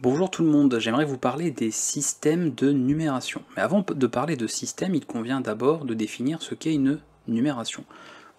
Bonjour tout le monde, j'aimerais vous parler des systèmes de numération. Mais avant de parler de système, il convient d'abord de définir ce qu'est une numération.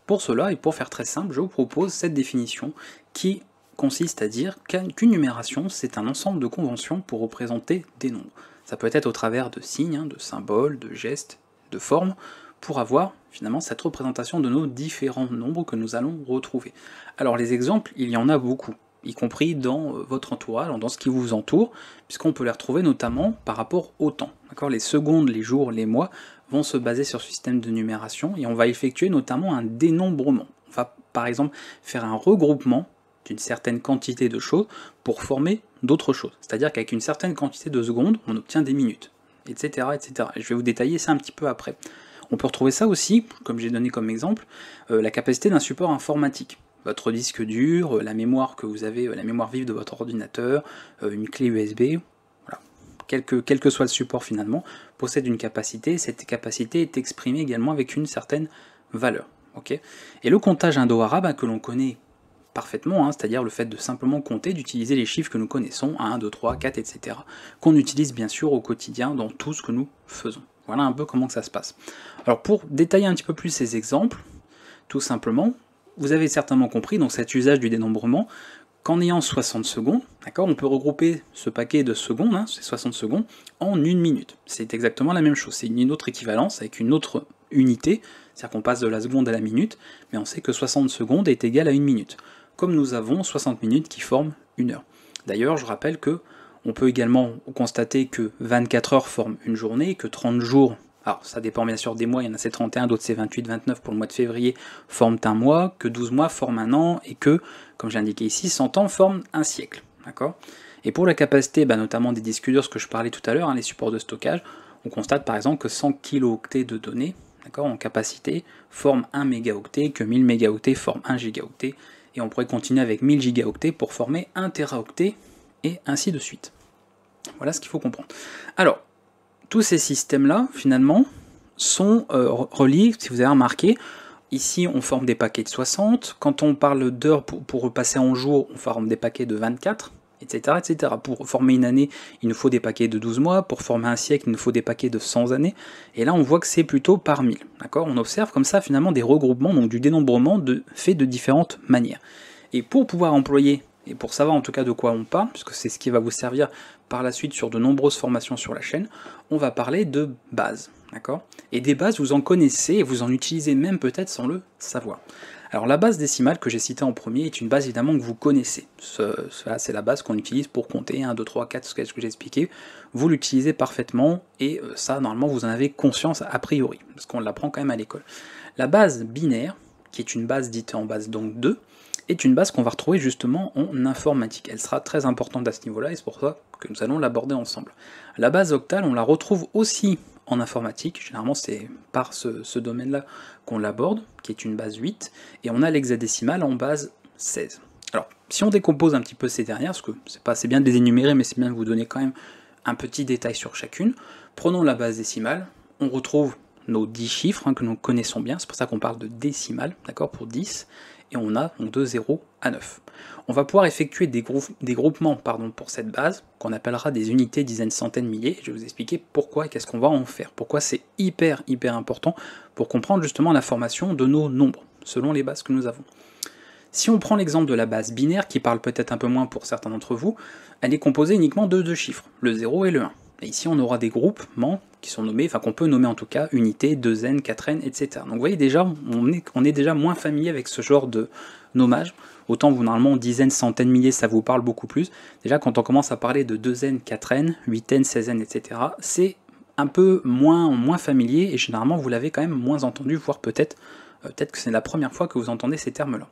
Pour cela, et pour faire très simple, je vous propose cette définition qui consiste à dire qu'une numération, c'est un ensemble de conventions pour représenter des nombres. Ça peut être au travers de signes, de symboles, de gestes, de formes, pour avoir finalement cette représentation de nos différents nombres que nous allons retrouver. Alors les exemples, il y en a beaucoup, y compris dans votre entourage, dans ce qui vous entoure, puisqu'on peut les retrouver notamment par rapport au temps. Les secondes, les jours, les mois vont se baser sur ce système de numération et on va effectuer notamment un dénombrement. On va par exemple faire un regroupement d'une certaine quantité de choses pour former d'autres choses. C'est-à-dire qu'avec une certaine quantité de secondes, on obtient des minutes, etc. etc. Et je vais vous détailler ça un petit peu après. On peut retrouver ça aussi, comme j'ai donné comme exemple, la capacité d'un support informatique. Votre disque dur, la mémoire que vous avez, la mémoire vive de votre ordinateur, une clé USB, voilà. Quel que soit le support finalement, possède une capacité, cette capacité est exprimée également avec une certaine valeur. Okay, et le comptage indo-arabe que l'on connaît parfaitement, c'est-à-dire le fait de simplement compter, d'utiliser les chiffres que nous connaissons, 1, 2, 3, 4, etc., qu'on utilise bien sûr au quotidien dans tout ce que nous faisons. Voilà un peu comment ça se passe. Alors pour détailler un petit peu plus ces exemples, tout simplement, vous avez certainement compris donc cet usage du dénombrement qu'en ayant 60 secondes, on peut regrouper ce paquet de secondes, ces 60 secondes, en une minute. C'est exactement la même chose, c'est une autre équivalence avec une autre unité, c'est-à-dire qu'on passe de la seconde à la minute, mais on sait que 60 secondes est égal à une minute, comme nous avons 60 minutes qui forment une heure. D'ailleurs, je rappelle que on peut également constater que 24 heures forment une journée, et que 30 jours, alors ça dépend bien sûr des mois, il y en a c'est 31, d'autres c'est 28, 29 pour le mois de février, forment un mois, que 12 mois forment un an, et que, comme j'ai indiqué ici, 100 ans forment un siècle. Et pour la capacité, notamment des disques durs, ce que je parlais tout à l'heure, les supports de stockage, on constate par exemple que 100 kilooctets de données en capacité forment 1 mégaoctet, que 1000 mégaoctets forment 1 gigaoctet, et on pourrait continuer avec 1000 gigaoctets pour former 1 téraoctet, et ainsi de suite. Voilà ce qu'il faut comprendre. Alors, tous ces systèmes-là, finalement, sont reliés, si vous avez remarqué, ici on forme des paquets de 60, quand on parle d'heures pour repasser en jours, on forme des paquets de 24, etc., etc. Pour former une année, il nous faut des paquets de 12 mois, pour former un siècle, il nous faut des paquets de 100 années, et là on voit que c'est plutôt par 1000. On observe comme ça finalement des regroupements, donc du dénombrement fait de différentes manières. Et pour pouvoir employer, et pour savoir en tout cas de quoi on parle, puisque c'est ce qui va vous servir par la suite sur de nombreuses formations sur la chaîne, on va parler de bases. Et des bases, vous en connaissez et vous en utilisez même peut-être sans le savoir. Alors la base décimale que j'ai citée en premier est une base évidemment que vous connaissez. C'est la base qu'on utilise pour compter 1, 2, 3, 4, ce que j'ai expliqué. Vous l'utilisez parfaitement et ça normalement vous en avez conscience a priori, parce qu'on l'apprend quand même à l'école. La base binaire, qui est une base dite en base donc 2, est une base qu'on va retrouver justement en informatique. Elle sera très importante à ce niveau-là et c'est pour ça que nous allons l'aborder ensemble. La base octale, on la retrouve aussi en informatique, généralement c'est par ce domaine-là qu'on l'aborde, qui est une base 8, et on a l'hexadécimal en base 16. Alors, si on décompose un petit peu ces dernières, parce que c'est bien de les énumérer, mais c'est bien de vous donner quand même un petit détail sur chacune, prenons la base décimale, on retrouve nos 10 chiffres que nous connaissons bien, c'est pour ça qu'on parle de décimale, pour 10, et on a donc de 0 à 9. On va pouvoir effectuer des groupements pour cette base, qu'on appellera des unités, dizaines, centaines, milliers, je vais vous expliquer pourquoi et qu'est-ce qu'on va en faire, pourquoi c'est hyper important pour comprendre justement la formation de nos nombres, selon les bases que nous avons. Si on prend l'exemple de la base binaire, qui parle peut-être un peu moins pour certains d'entre vous, elle est composée uniquement de 2 chiffres, le 0 et le 1. Et ici on aura des groupements qui sont nommés, qu'on peut nommer en tout cas, unités, 2n, 4n, etc. Donc vous voyez déjà, on est déjà moins familier avec ce genre de nommage. Autant vous normalement dizaines, centaines, milliers, ça vous parle beaucoup plus. Déjà quand on commence à parler de 2n, 4n, 8n, 16n, etc., c'est un peu moins familier et généralement vous l'avez quand même moins entendu, voire peut-être que c'est la première fois que vous entendez ces termes-là.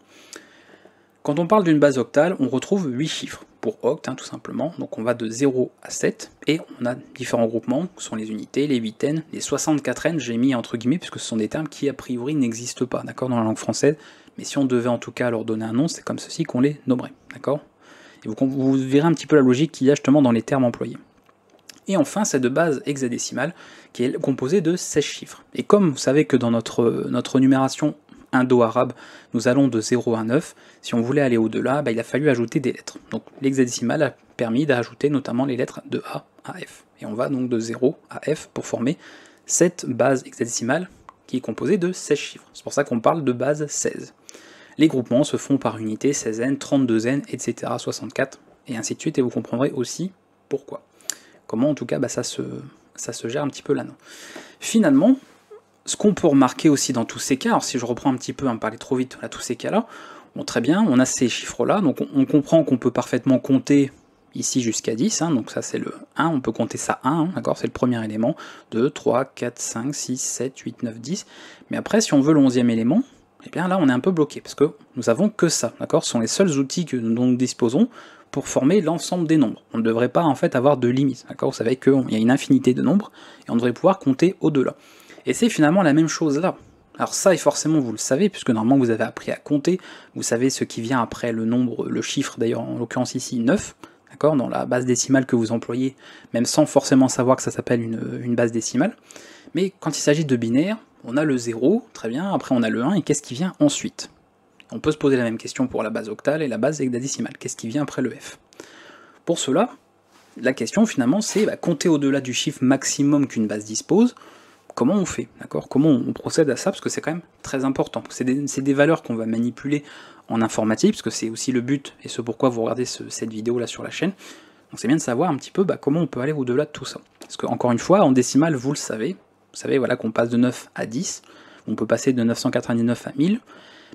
Quand on parle d'une base octale, on retrouve 8 chiffres, pour oct tout simplement, donc on va de 0 à 7, et on a différents groupements, qui sont les unités, les 8n, les 64n, j'ai mis entre guillemets, puisque ce sont des termes qui a priori n'existent pas, dans la langue française, mais si on devait en tout cas leur donner un nom, c'est comme ceci qu'on les nommerait, Et vous verrez un petit peu la logique qu'il y a justement dans les termes employés. Et enfin, cette base hexadécimale, qui est composée de 16 chiffres. Et comme vous savez que dans notre numération, indo arabe nous allons de 0 à 9. Si on voulait aller au-delà, il a fallu ajouter des lettres. Donc l'hexadécimal a permis d'ajouter notamment les lettres de A à F. Et on va donc de 0 à F pour former cette base hexadécimale qui est composée de 16 chiffres. C'est pour ça qu'on parle de base 16. Les groupements se font par unité, 16n, 32n, etc., 64, et ainsi de suite, et vous comprendrez aussi pourquoi. Comment en tout cas ça se gère un petit peu là-dedans. Finalement, ce qu'on peut remarquer aussi dans tous ces cas, alors si je reprends un petit peu, parler trop vite, là, tous ces cas-là, bon, très bien, on a ces chiffres-là, donc on comprend qu'on peut parfaitement compter ici jusqu'à 10, donc ça c'est le 1, on peut compter ça 1, d'accord, c'est le premier élément, 2, 3, 4, 5, 6, 7, 8, 9, 10, mais après si on veut le 11e élément, eh bien là on est un peu bloqué, parce que nous avons que ça, d'accord, ce sont les seuls outils dont nous disposons pour former l'ensemble des nombres. On ne devrait pas en fait avoir de limite, d'accord, vous savez qu'il y a une infinité de nombres, et on devrait pouvoir compter au-delà. Et c'est finalement la même chose là. Alors ça, et forcément vous le savez, puisque normalement vous avez appris à compter, vous savez ce qui vient après le nombre, le chiffre d'ailleurs, en l'occurrence ici 9, d'accord, dans la base décimale que vous employez, même sans forcément savoir que ça s'appelle une base décimale. Mais quand il s'agit de binaire, on a le 0, très bien, après on a le 1, et qu'est-ce qui vient ensuite? On peut se poser la même question pour la base octale et la base hexadécimale, qu'est-ce qui vient après le F? Pour cela, la question finalement c'est compter au-delà du chiffre maximum qu'une base dispose. Comment on fait, d'accord? Comment on procède à ça? Parce que c'est quand même très important. C'est des valeurs qu'on va manipuler en informatique, parce que c'est aussi le but, et ce pourquoi vous regardez cette vidéo là sur la chaîne. Donc c'est bien de savoir un petit peu comment on peut aller au-delà de tout ça. Parce que, encore une fois, en décimale, vous le savez, voilà qu'on passe de 9 à 10, on peut passer de 999 à 1000,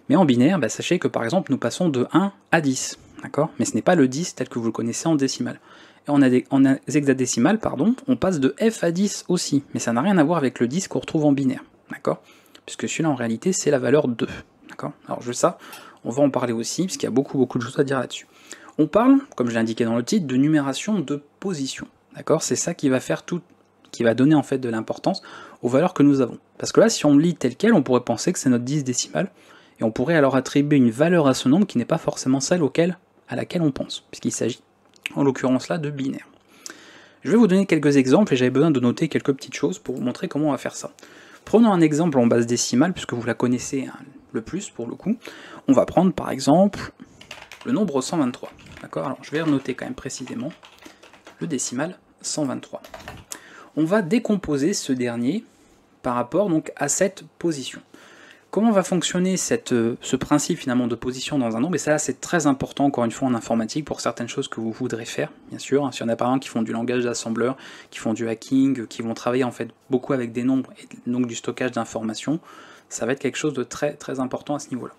mais en binaire, sachez que par exemple, nous passons de 1 à 10, d'accord? Mais ce n'est pas le 10 tel que vous le connaissez en décimale. Et en hexadécimal, on passe de F à 10 aussi, mais ça n'a rien à voir avec le 10 qu'on retrouve en binaire, d'accord? Puisque celui-là en réalité c'est la valeur 2, d'accord? Alors ça, on va en parler aussi, parce qu'il y a beaucoup de choses à dire là-dessus. On parle, comme je l'ai indiqué dans le titre, de numération de position, d'accord? C'est ça qui va faire qui va donner en fait de l'importance aux valeurs que nous avons. Parce que là, si on lit tel quel, on pourrait penser que c'est notre 10 décimal, et on pourrait alors attribuer une valeur à ce nombre qui n'est pas forcément celle à laquelle on pense, puisqu'il s'agit en l'occurrence là de binaire. Je vais vous donner quelques exemples et j'avais besoin de noter quelques petites choses pour vous montrer comment on va faire ça. Prenons un exemple en base décimale, puisque vous la connaissez le plus pour le coup. On va prendre par exemple le nombre 123. D'accord? Alors je vais noter quand même précisément le décimal 123. On va décomposer ce dernier par rapport donc à cette position. Comment va fonctionner ce principe finalement de position dans un nombre? Et ça c'est très important encore une fois en informatique pour certaines choses que vous voudrez faire, bien sûr. S'il y en a par exemple qui font du langage d'assembleur, qui font du hacking, qui vont travailler en fait beaucoup avec des nombres et donc du stockage d'informations, ça va être quelque chose de très important à ce niveau-là.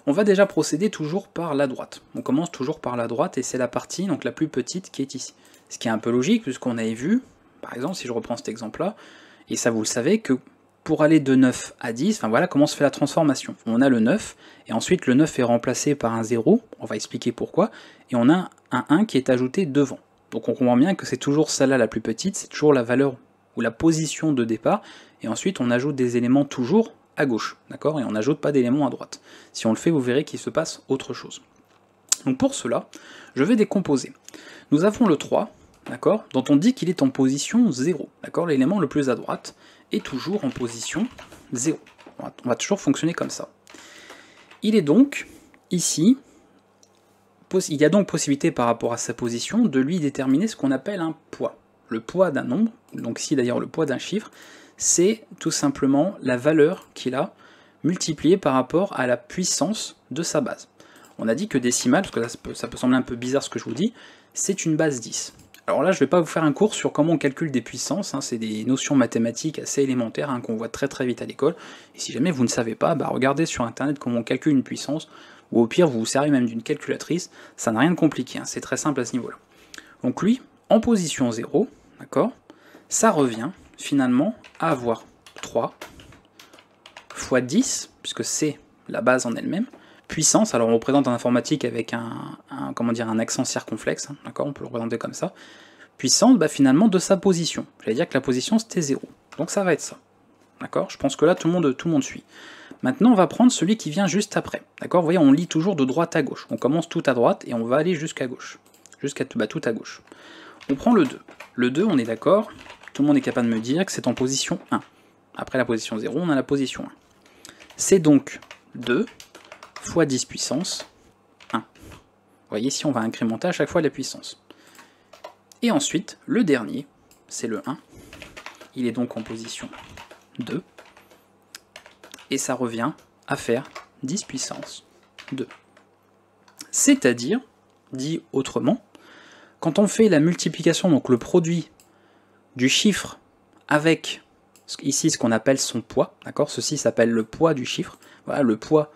On va déjà procéder toujours par la droite. On commence toujours par la droite et c'est la partie donc la plus petite qui est ici. Ce qui est un peu logique puisqu'on avait vu, par exemple si je reprends cet exemple-là, et ça vous le savez que pour aller de 9 à 10, voilà comment se fait la transformation. On a le 9, et ensuite le 9 est remplacé par un 0, on va expliquer pourquoi, et on a un 1 qui est ajouté devant. Donc on comprend bien que c'est toujours celle-là la plus petite, c'est toujours la valeur ou la position de départ, et ensuite on ajoute des éléments toujours à gauche, d'accord? Et on n'ajoute pas d'éléments à droite. Si on le fait, vous verrez qu'il se passe autre chose. Donc pour cela, je vais décomposer. Nous avons le 3, d'accord, dont on dit qu'il est en position 0, d'accord, l'élément le plus à droite est toujours en position 0. On va toujours fonctionner comme ça. Il est donc ici, il y a donc possibilité par rapport à sa position de lui déterminer ce qu'on appelle un poids. Le poids d'un nombre, donc ici d'ailleurs le poids d'un chiffre, c'est tout simplement la valeur qu'il a multipliée par rapport à la puissance de sa base. On a dit que décimale, parce que là ça peut sembler un peu bizarre ce que je vous dis, c'est une base 10. Alors là, je ne vais pas vous faire un cours sur comment on calcule des puissances, c'est des notions mathématiques assez élémentaires qu'on voit très vite à l'école. Et si jamais vous ne savez pas, regardez sur internet comment on calcule une puissance, ou au pire, vous vous servez même d'une calculatrice, ça n'a rien de compliqué, c'est très simple à ce niveau-là. Donc lui, en position 0, d'accord, ça revient finalement à avoir 3 fois 10, puisque c'est la base en elle-même, puissance, alors on représente en informatique avec un accent circonflexe, d'accord, on peut le représenter comme ça, puissance finalement de sa position. J'allais dire que la position c'était 0, donc ça va être ça, d'accord. Je pense que là tout le monde suit. Maintenant on va prendre celui qui vient juste après, d'accord. Vous voyez, on lit toujours de droite à gauche, on commence tout à droite et on va aller jusqu'à gauche, jusqu'à tout à gauche. On prend le 2. Le 2, on est d'accord, tout le monde est capable de me dire que c'est en position 1. Après la position 0, on a la position 1. C'est donc 2 fois 10 puissance 1. Vous voyez, ici on va incrémenter à chaque fois la puissance. Et ensuite, le dernier, c'est le 1. Il est donc en position 2. Et ça revient à faire 10 puissance 2. C'est-à-dire, dit autrement, quand on fait la multiplication, donc le produit du chiffre avec ici ce qu'on appelle son poids, d'accord, ceci s'appelle le poids du chiffre, voilà, le poids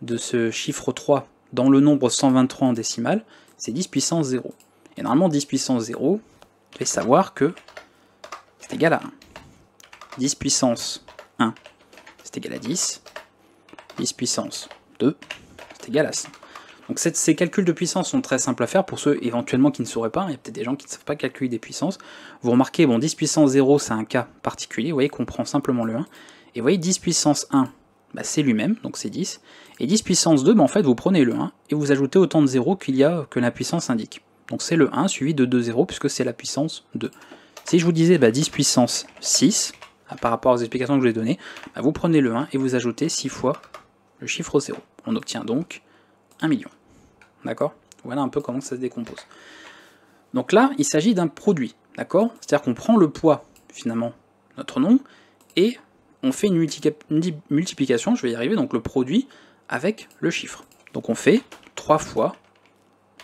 de ce chiffre 3 dans le nombre 123 en décimale, c'est 10 puissance 0. Et normalement 10 puissance 0, vous devez savoir que c'est égal à 1. 10 puissance 1, c'est égal à 10. 10 puissance 2, c'est égal à 100. Donc ces calculs de puissance sont très simples à faire pour ceux éventuellement qui ne sauraient pas. Il y a peut-être des gens qui ne savent pas calculer des puissances. Vous remarquez, bon, 10 puissance 0, c'est un cas particulier. Vous voyez qu'on prend simplement le 1. Et vous voyez, 10 puissance 1, bah, c'est lui-même, donc c'est 10. Et 10 puissance 2, bah, en fait, vous prenez le 1 et vous ajoutez autant de 0 que la puissance indique. Donc c'est le 1 suivi de 2 0 puisque c'est la puissance 2. Si je vous disais 10 puissance 6, par rapport aux explications que je vous ai données, bah, vous prenez le 1 et vous ajoutez 6 fois le chiffre 0. On obtient donc 1 million. D'accord? Voilà un peu comment ça se décompose. Donc là, il s'agit d'un produit. D'accord? C'est-à-dire qu'on prend le poids, finalement, notre nombre, et on fait une multiplication, je vais y arriver, donc le produit avec le chiffre. Donc on fait 3 fois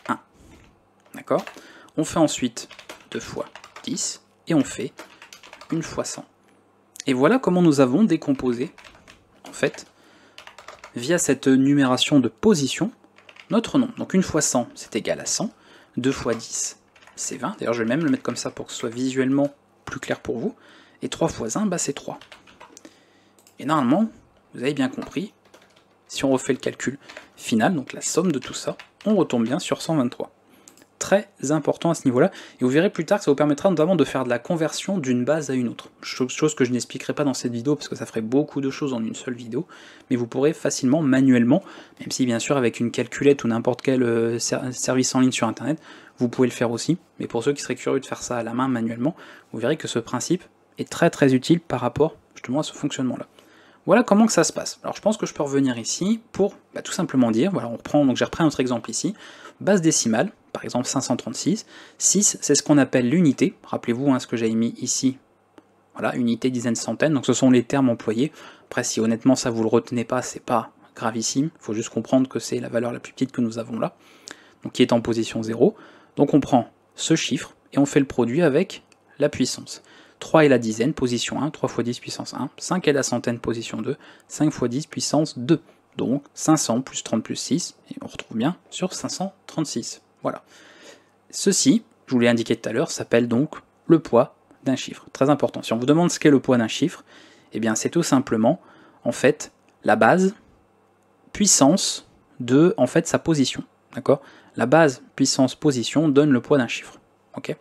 1. D'accord? On fait ensuite 2 fois 10, et on fait 1 fois 100. Et voilà comment nous avons décomposé, en fait, via cette numération de position, notre nombre. Donc 1 fois 100, c'est égal à 100. 2 fois 10, c'est 20. D'ailleurs, je vais même le mettre comme ça pour que ce soit visuellement plus clair pour vous. Et 3 fois 1, bah, c'est 3. Et normalement, vous avez bien compris, si on refait le calcul final, donc la somme de tout ça, on retombe bien sur 123. Très important à ce niveau-là, et vous verrez plus tard que ça vous permettra notamment de faire de la conversion d'une base à une autre. Chose que je n'expliquerai pas dans cette vidéo, parce que ça ferait beaucoup de choses en une seule vidéo, mais vous pourrez facilement, manuellement, même si bien sûr avec une calculette ou n'importe quel service en ligne sur internet, vous pouvez le faire aussi, mais pour ceux qui seraient curieux de faire ça à la main, manuellement, vous verrez que ce principe est très très utile par rapport justement à ce fonctionnement-là. Voilà comment que ça se passe. Alors je pense que je peux revenir ici pour tout simplement dire, voilà, on reprend, donc j'ai repris notre exemple ici, base décimale, par exemple 536, 6 c'est ce qu'on appelle l'unité, rappelez-vous ce que j'avais mis ici, voilà, unité, dizaine, centaine, donc ce sont les termes employés, après si honnêtement ça vous le retenez pas, c'est pas gravissime, il faut juste comprendre que c'est la valeur la plus petite que nous avons là, donc qui est en position 0, donc on prend ce chiffre et on fait le produit avec la puissance. 3 est la dizaine, position 1, 3 fois 10 puissance 1, 5 est la centaine, position 2, 5 fois 10 puissance 2. Donc 500 plus 30 plus 6, et on retrouve bien sur 536. Voilà. Ceci, je vous l'ai indiqué tout à l'heure, s'appelle donc le poids d'un chiffre. Très important. Si on vous demande ce qu'est le poids d'un chiffre, eh bien c'est tout simplement, en fait, la base puissance de, en fait, sa position. D'accord? La base puissance position donne le poids d'un chiffre. Ok?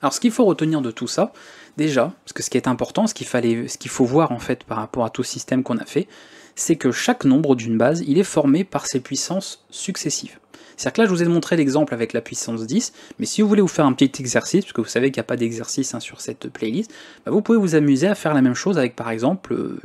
Alors ce qu'il faut retenir de tout ça, déjà, parce que ce qui est important, ce qu'il faut voir en fait par rapport à tout système qu'on a fait, c'est que chaque nombre d'une base, il est formé par ses puissances successives. C'est-à-dire que là, je vous ai montré l'exemple avec la puissance 10, mais si vous voulez vous faire un petit exercice, parce que vous savez qu'il n'y a pas d'exercice sur cette playlist, vous pouvez vous amuser à faire la même chose avec par exemple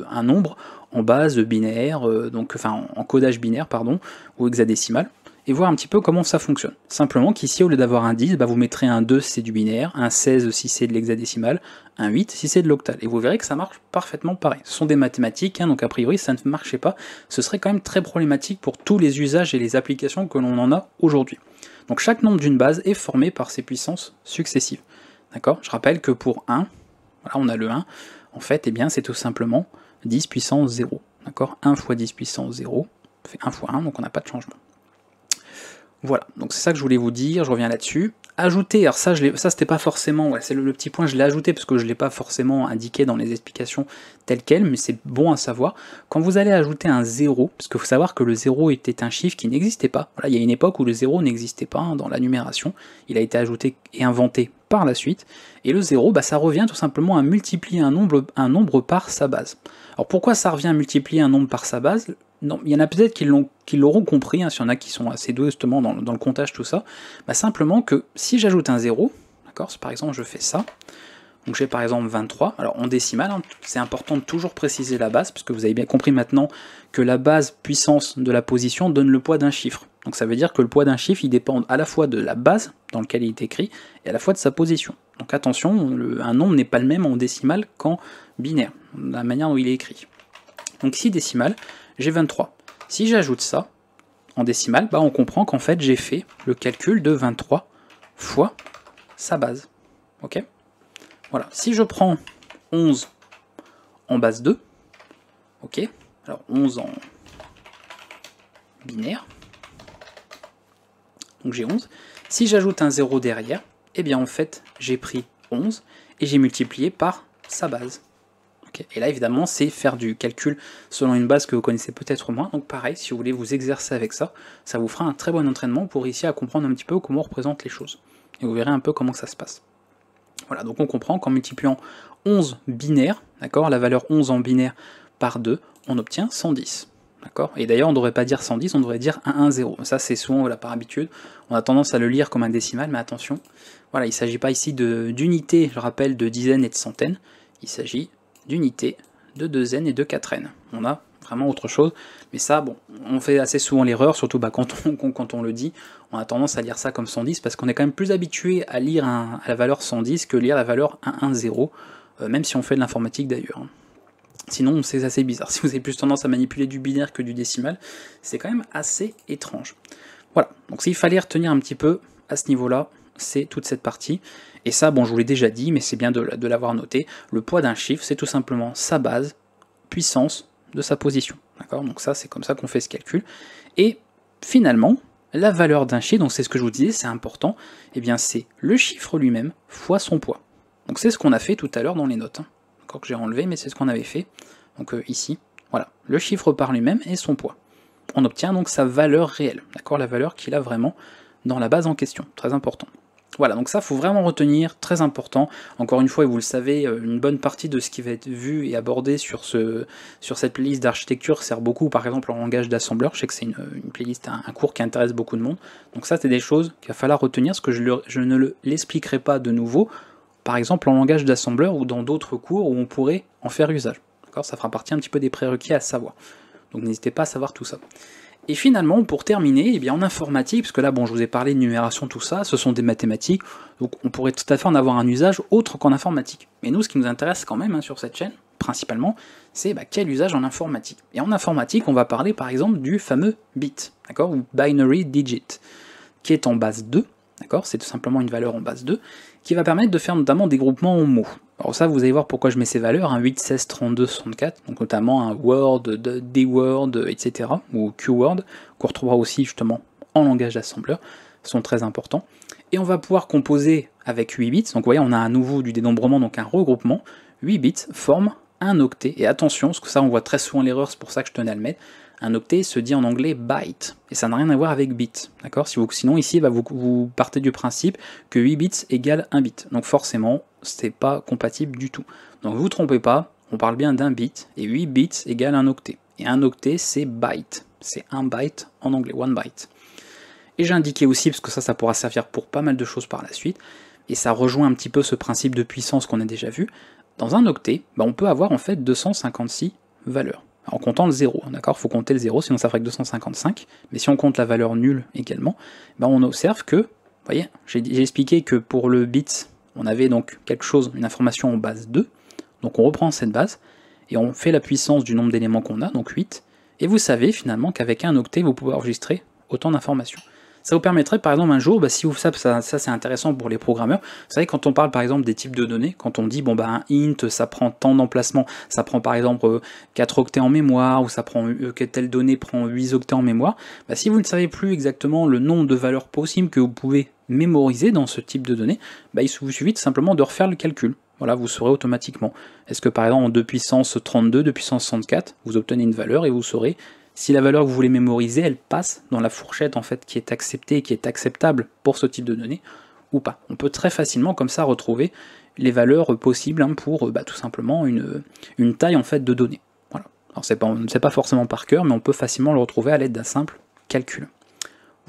un nombre en base binaire, en codage binaire, pardon, ou hexadécimal, et voir un petit peu comment ça fonctionne. Simplement qu'ici, au lieu d'avoir un 10, vous mettrez un 2 si c'est du binaire, un 16 si c'est de l'hexadécimal, un 8 si c'est de l'octal. Et vous verrez que ça marche parfaitement pareil. Ce sont des mathématiques, donc a priori ça ne marchait pas. Ce serait quand même très problématique pour tous les usages et les applications que l'on en a aujourd'hui. Donc chaque nombre d'une base est formé par ses puissances successives. D'accord? Je rappelle que pour 1, voilà, on a le 1, en fait, eh bien, c'est tout simplement 10 puissance 0. D'accord? 1 fois 10 puissance 0 fait 1 fois 1, donc on n'a pas de changement. Voilà, donc c'est ça que je voulais vous dire, je reviens là-dessus. Ajouter, alors ça c'était pas forcément, c'est le petit point, je l'ai ajouté parce que je ne l'ai pas forcément indiqué dans les explications telles quelles, mais c'est bon à savoir. Quand vous allez ajouter un 0, parce qu'il faut savoir que le 0 était un chiffre qui n'existait pas, voilà, il y a une époque où le 0 n'existait pas dans la numération, il a été ajouté et inventé par la suite, et le 0, ça revient tout simplement à multiplier un nombre par sa base. Alors pourquoi ça revient à multiplier un nombre par sa base? Non, il y en a peut-être qui l'auront compris, s'il y en a qui sont assez doués justement dans le comptage, tout ça, simplement que si j'ajoute un 0, d'accord, par exemple je fais ça, Donc j'ai par exemple 23, alors en décimale, hein, c'est important de toujours préciser la base, parce que vous avez bien compris maintenant que la base puissance de la position donne le poids d'un chiffre. Donc ça veut dire que le poids d'un chiffre, il dépend à la fois de la base dans laquelle il est écrit, et à la fois de sa position. Donc attention, un nombre n'est pas le même en décimale qu'en binaire, de la manière dont il est écrit. Donc ici décimale, j'ai 23. Si j'ajoute ça en décimale, bah on comprend qu'en fait j'ai fait le calcul de 23 fois sa base. Ok ? Voilà, si je prends 11 en base 2, ok, alors 11 en binaire, donc j'ai 11, si j'ajoute un 0 derrière, eh bien en fait j'ai pris 11 et j'ai multiplié par sa base. Okay. Et là évidemment c'est faire du calcul selon une base que vous connaissez peut-être moins, donc pareil, si vous voulez vous exercer avec ça, ça vous fera un très bon entraînement pour réussir à comprendre un petit peu comment on représente les choses. Et vous verrez un peu comment ça se passe. Voilà, donc on comprend qu'en multipliant 11 binaires, d'accord, la valeur 11 en binaire par 2, on obtient 110. D'accord. Et d'ailleurs, on ne devrait pas dire 110, on devrait dire 110. Ça, c'est souvent voilà, par habitude. On a tendance à le lire comme un décimal, mais attention, voilà, il ne s'agit pas ici d'unités, je rappelle, de dizaines et de centaines. Il s'agit d'unités, de douzaines et de quatraines. On a vraiment autre chose, mais ça, bon, on fait assez souvent l'erreur, surtout bah, quand on le dit, on a tendance à lire ça comme 110, parce qu'on est quand même plus habitué à lire à la valeur 110 que lire la valeur 110, même si on fait de l'informatique d'ailleurs. Sinon, c'est assez bizarre. Si vous avez plus tendance à manipuler du binaire que du décimal, c'est quand même assez étrange. Voilà, donc s'il fallait retenir un petit peu à ce niveau-là, c'est toute cette partie. Et ça, bon, je vous l'ai déjà dit, mais c'est bien de l'avoir noté. Le poids d'un chiffre, c'est tout simplement sa base, puissance de sa position. D'accord ? Donc ça, c'est comme ça qu'on fait ce calcul. Et finalement, la valeur d'un chiffre, donc c'est ce que je vous disais, c'est important, et bien c'est le chiffre lui-même fois son poids. Donc c'est ce qu'on a fait tout à l'heure dans les notes. Que j'ai enlevé, mais c'est ce qu'on avait fait. Donc ici, voilà, le chiffre par lui-même et son poids. On obtient donc sa valeur réelle, d'accord, la valeur qu'il a vraiment dans la base en question, très important. Voilà, donc ça, il faut vraiment retenir, très important. Encore une fois, et vous le savez, une bonne partie de ce qui va être vu et abordé sur cette playlist d'architecture sert beaucoup, par exemple, en langage d'assembleur. Je sais que c'est une playlist, un cours qui intéresse beaucoup de monde. Donc ça, c'est des choses qu'il va falloir retenir, parce que je ne l'expliquerai pas de nouveau, par exemple en langage d'assembleur ou dans d'autres cours où on pourrait en faire usage. Ça fera partie un petit peu des prérequis à savoir. Donc n'hésitez pas à savoir tout ça. Et finalement, pour terminer, eh bien en informatique, parce que là, bon, je vous ai parlé de numération, tout ça, ce sont des mathématiques, donc on pourrait tout à fait en avoir un usage autre qu'en informatique. Mais nous, ce qui nous intéresse quand même sur cette chaîne, principalement, c'est quel usage en informatique. Et en informatique, on va parler par exemple du fameux bit, d'accord, ou binary digit, qui est en base 2, d'accord, c'est tout simplement une valeur en base 2, qui va permettre de faire notamment des groupements en mots. Alors ça, vous allez voir pourquoi je mets ces valeurs, 8, 16, 32, 64, donc notamment un word, d-word, etc., ou q-word, qu'on retrouvera aussi justement en langage d'assembleur, sont très importants. Et on va pouvoir composer avec 8 bits, donc vous voyez, on a à nouveau du dénombrement, donc un regroupement, 8 bits forment un octet, et attention, parce que ça on voit très souvent l'erreur, c'est pour ça que je tenais à le mettre, un octet se dit en anglais byte, et ça n'a rien à voir avec bit, d'accord ? Sinon ici, vous partez du principe que 8 bits égale 1 bit, donc forcément, c'est pas compatible du tout. Donc vous ne vous trompez pas, on parle bien d'un bit, et 8 bits égale un octet. Et un octet, c'est byte, c'est 1 byte en anglais, 1 byte. Et j'ai indiqué aussi, parce que ça pourra servir pour pas mal de choses par la suite, et ça rejoint un petit peu ce principe de puissance qu'on a déjà vu, dans un octet, on peut avoir en fait 256 valeurs. En comptant le 0, d'accord, il faut compter le 0, sinon ça ferait que 255, mais si on compte la valeur nulle également, on observe que, vous voyez, j'ai expliqué que pour le bit, on avait donc quelque chose, une information en base 2, donc on reprend cette base, et on fait la puissance du nombre d'éléments qu'on a, donc 8, et vous savez finalement qu'avec un octet, vous pouvez enregistrer autant d'informations. Ça vous permettrait par exemple un jour, si vous savez, ça c'est intéressant pour les programmeurs, vous savez quand on parle par exemple des types de données, quand on dit un int ça prend tant d'emplacements, ça prend par exemple 4 octets en mémoire, ou ça prend que telle donnée prend 8 octets en mémoire, si vous ne savez plus exactement le nombre de valeurs possibles que vous pouvez mémoriser dans ce type de données, il vous suffit tout simplement de refaire le calcul. Voilà, vous saurez automatiquement. Est-ce que par exemple en 2 puissance 32, 2 puissance 64, vous obtenez une valeur et vous saurez si la valeur que vous voulez mémoriser, elle passe dans la fourchette en fait qui est acceptée et qui est acceptable pour ce type de données ou pas. On peut très facilement comme ça retrouver les valeurs possibles pour tout simplement une taille en fait de données. Voilà. Alors c'est pas forcément par cœur, mais on peut facilement le retrouver à l'aide d'un simple calcul.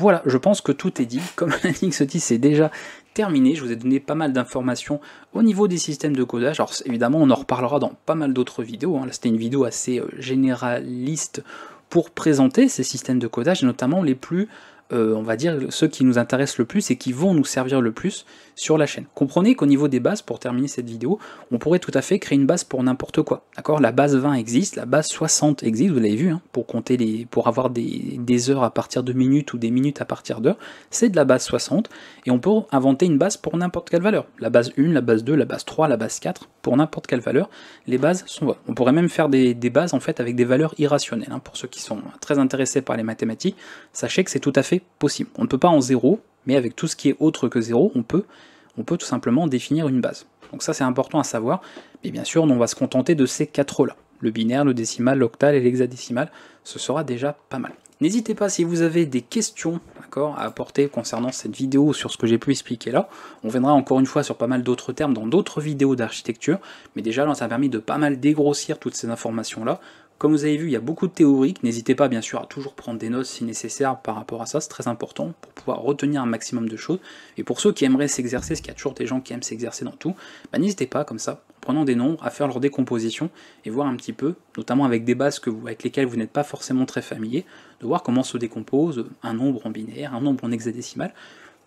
Voilà, je pense que tout est dit. Comme l'indique ce titre, c'est déjà terminé. Je vous ai donné pas mal d'informations au niveau des systèmes de codage. Alors évidemment, on en reparlera dans pas mal d'autres vidéos. Là, c'était une vidéo assez généraliste pour présenter ces systèmes de codage, et notamment les plus, on va dire, ceux qui nous intéressent le plus et qui vont nous servir le plus sur la chaîne. Comprenez qu'au niveau des bases, pour terminer cette vidéo, on pourrait tout à fait créer une base pour n'importe quoi. D'accord, la base 20 existe, la base 60 existe, vous l'avez vu, hein, pour compter pour avoir des heures à partir de minutes ou des minutes à partir d'heures, c'est de la base 60, et on peut inventer une base pour n'importe quelle valeur. La base 1, la base 2, la base 3, la base 4, pour n'importe quelle valeur, les bases sont bonnes. On pourrait même faire des bases en fait avec des valeurs irrationnelles, hein, pour ceux qui sont très intéressés par les mathématiques, sachez que c'est tout à fait possible. On ne peut pas en 0, mais avec tout ce qui est autre que 0, on peut tout simplement définir une base. Donc ça c'est important à savoir, mais bien sûr on va se contenter de ces 4 là. Le binaire, le décimal, l'octal et l'hexadécimal, ce sera déjà pas mal. N'hésitez pas si vous avez des questions à apporter concernant cette vidéo ou sur ce que j'ai pu expliquer là. On viendra encore une fois sur pas mal d'autres termes dans d'autres vidéos d'architecture, mais déjà là ça a permis de pas mal dégrossir toutes ces informations là. Comme vous avez vu, il y a beaucoup de théoriques, n'hésitez pas bien sûr à toujours prendre des notes si nécessaire par rapport à ça, c'est très important pour pouvoir retenir un maximum de choses. Et pour ceux qui aimeraient s'exercer, parce qu'il y a toujours des gens qui aiment s'exercer dans tout, n'hésitez pas comme ça, en prenant des nombres, à faire leur décomposition et voir un petit peu, notamment avec des bases avec lesquelles vous n'êtes pas forcément très familier, de voir comment se décompose un nombre en binaire, un nombre en hexadécimal.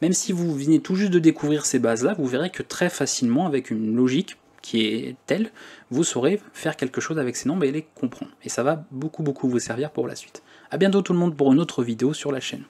Même si vous venez tout juste de découvrir ces bases-là, vous verrez que très facilement, avec une logique qui est telle, vous saurez faire quelque chose avec ces nombres et les comprendre. Et ça va beaucoup vous servir pour la suite. A bientôt tout le monde pour une autre vidéo sur la chaîne.